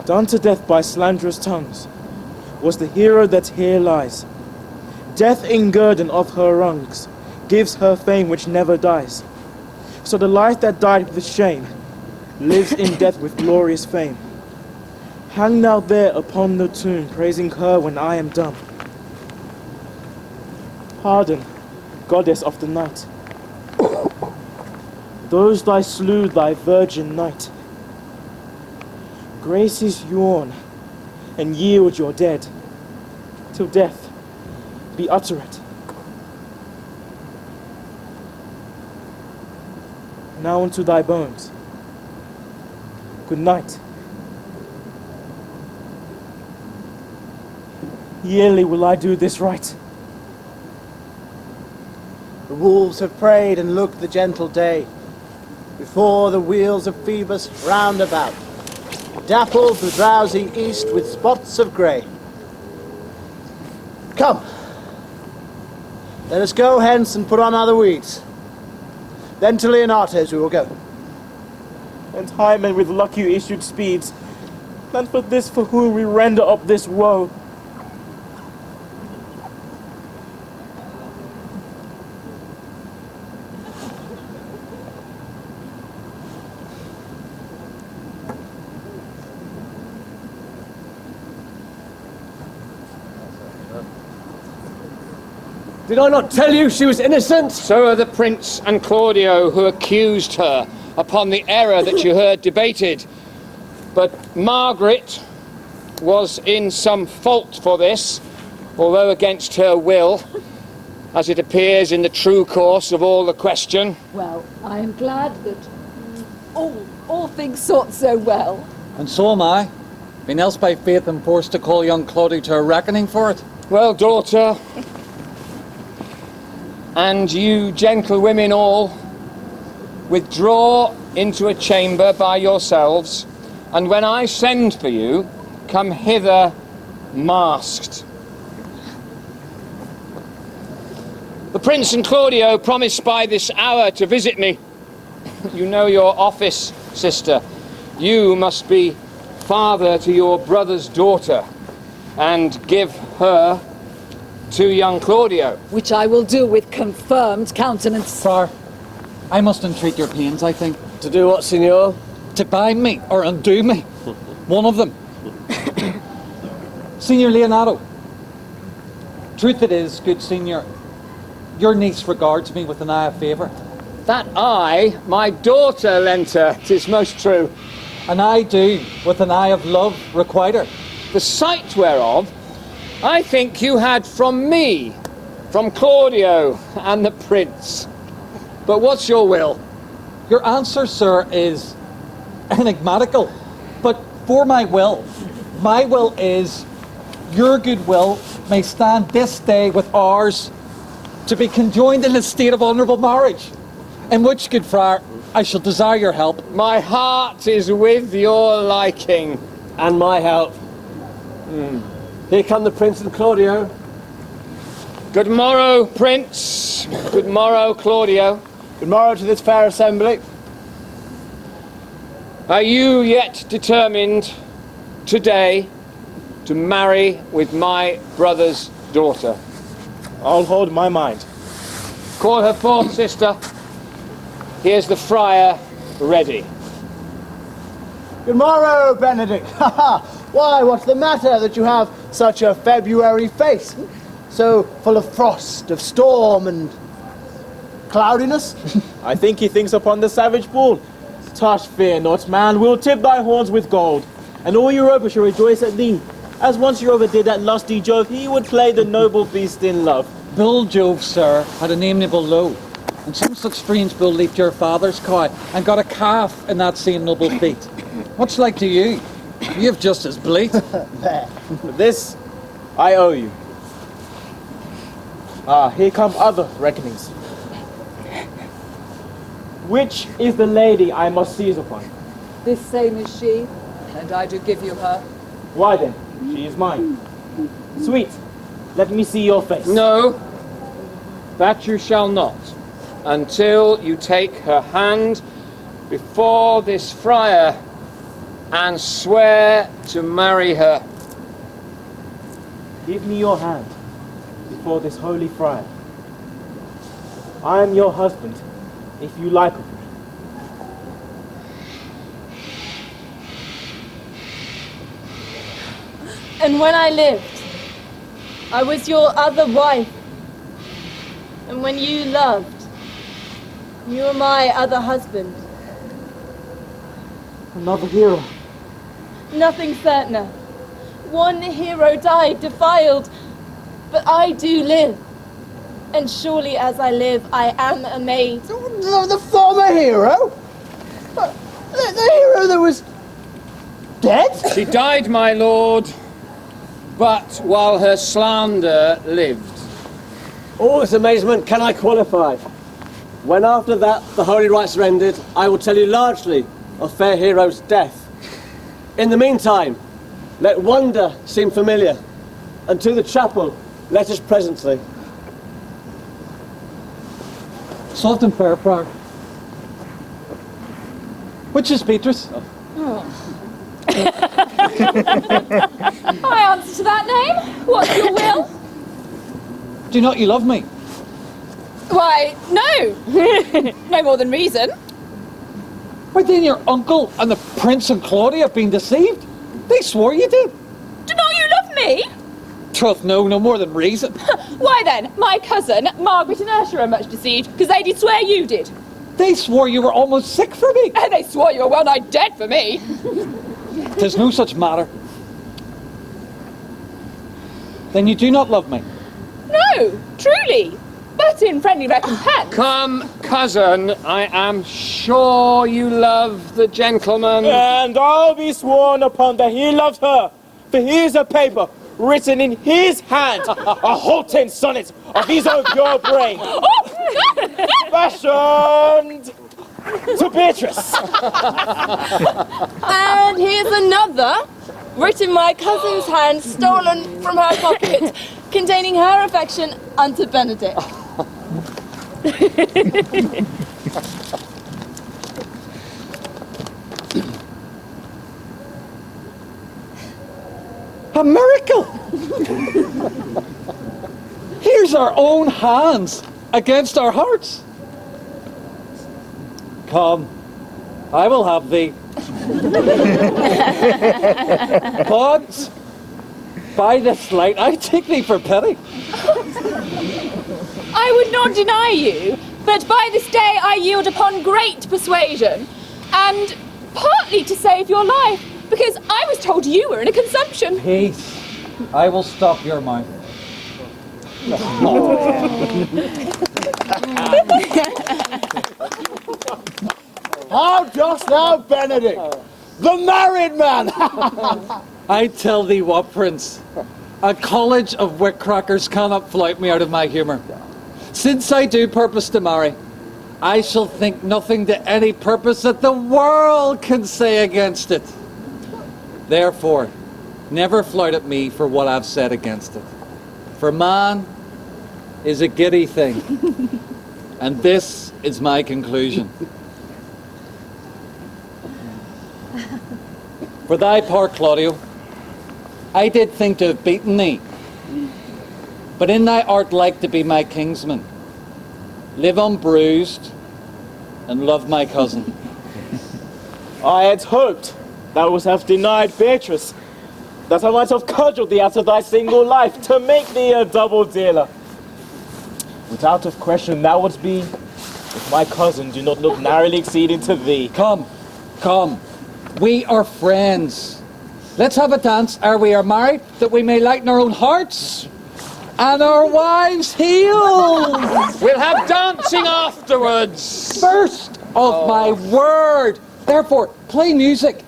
done to death by slanderous tongues, was the hero that here lies. Death in guerdon of her wrongs gives her fame which never dies. So the life that died with shame lives in death with glorious fame. Hang now there upon the tomb, praising her when I am dumb. Pardon, goddess of the night, those thy slew thy virgin night. Graces yawn and yield your dead, till death be utterate. Now unto thy bones, good night. Yearly will I do this right. The wolves have prayed and looked the gentle day, before the wheels of Phoebus round about, dappled the drowsy east with spots of grey. Come, let us go hence and put on other weeds. Then to LEONATO'S we will go. And Hymen with luck you issued speeds, and for this for whom we render up this woe. Did I not tell you she was innocent? So are the Prince and Claudio, who accused her upon the error that you heard debated. But Margaret was in some fault for this, although against her will, as it appears in the true course of all the question. Well, I am glad that all things sort so well. And so am I. Been else by faith and forced to call young Claudio to a reckoning for it. Well, daughter, and you gentlewomen all, withdraw into a chamber by yourselves, and when I send for you, come hither masked. The Prince and Claudio promised by this hour to visit me. You know your office, sister. You must be father to your brother's daughter, and give her to young Claudio. Which I will do with confirmed countenance. Friar, I must entreat your pains, I think. To do what, Signor? To bind me or undo me. One of them. Signor Leonato, truth it is, good Signor, your niece regards me with an eye of favour. That eye, my daughter lent her, 'tis most true. And I do, with an eye of love, requite her. The sight whereof I think you had from me, from Claudio and the Prince. But what's your will? Your answer, sir, is enigmatical. But for my will is your good will may stand this day with ours to be conjoined in a state of honourable marriage, in which, good friar, I shall desire your help. My heart is with your liking. And my help. Here come the Prince and Claudio. Good morrow, Prince. Good morrow, Claudio. Good morrow to this fair assembly. Are you yet determined today to marry with my brother's daughter? I'll hold my mind. Call her forth, sister. Here's the friar ready. Good morrow, Benedick. Why, what's the matter that you have such a February face? So full of frost, of storm, and cloudiness? I think he thinks upon the savage bull. Tush, fear not, man, we'll tip thy horns with gold, and all Europa shall rejoice at thee. As once Europa did at lusty Jove, he would play the noble beast in love. Bull Jove, sir, had an amiable low, and some such strange bull leaped your father's cow, and got a calf in that same noble feat. Much like to you. You have just as bleat. There. For this, I owe you. Ah, here come other reckonings. Which is the lady I must seize upon? This same is she, and I do give you her. Why then, she is mine. Sweet, let me see your face. No, that you shall not, until you take her hand before this friar and swear to marry her. Give me your hand before this holy friar. I am your husband, if you like of me. And when I lived, I was your other wife. And when you loved, you were my other husband. Another hero. Nothing certainer. One hero died, defiled, but I do live. And surely as I live, I am a maid. The former hero? The hero that was dead? She died, my lord, but while her slander lived. All this amazement can I qualify. When after that the holy rites are ended, I will tell you largely of fair hero's death. In the meantime, let wonder seem familiar, and to the chapel let us presently. Soft and fair, Friar. Which is Beatrice? I answer to that name. What's your will? Do not you love me? Why, no. No more than reason. Why then your uncle and the Prince and Claudia have been deceived? They swore you did. Do not you love me? Troth, no more than reason. Why then, my cousin, Margaret and Ursula are much deceived, because they did swear you did. They swore you were almost sick for me. And they swore you were well nigh dead for me. There's no such matter. Then you do not love me. No, truly, but in friendly recompense. Come, cousin, I am sure you love the gentleman. And I'll be sworn upon that he loves her, for here's a paper written in his hand, a halting sonnet of his own pure brain, fashioned to Beatrice. And here's another, written in my cousin's hand, stolen from her pocket, containing her affection unto Benedick. A miracle! Here's our own hands against our hearts. Come, I will have thee. But by this light, I take thee for pity. I would not deny you, but by this day I yield upon great persuasion, and partly to save your life, because I was told you were in a consumption. Peace. I will stop your mouth. How dost thou, Benedick? The married man! I tell thee what, Prince. A college of wick-crackers cannot flout me out of my humour. Since I do purpose to marry, I shall think nothing to any purpose that the world can say against it. Therefore, never flout at me for what I've said against it. For man is a giddy thing, and this is my conclusion. For thy part, Claudio, I did think to have beaten thee, but in thy art like to be my kinsman. Live unbruised, and love my cousin. I had hoped thou wouldst have denied Beatrice, that I might have cudgelled thee out of thy single life to make thee a double dealer. Without of question thou wouldst be, if my cousin do not look narrowly exceeding to thee. Come, come, we are friends. Let's have a dance ere we are married, that we may lighten our own hearts and our wives' heels. We'll have dancing afterwards. First of my word. Therefore, play music.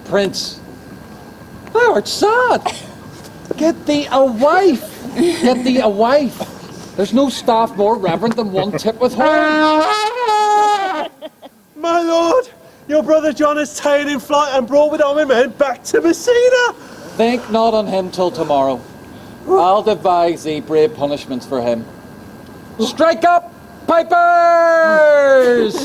Prince, thou art sad. Get thee a wife. Get thee a wife. There's no staff more reverent than one tip with horns. My lord, your brother John is taken in flight and brought with army men back to Messina. Think not on him till tomorrow. I'll devise thee brave punishments for him. Strike up, pipers!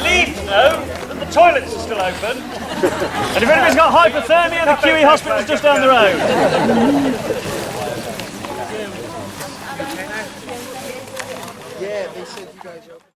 Relieved to know that the toilets are still open. And if anybody's got hypothermia, the QE hospital's just down the road. Yeah, they said you guys are...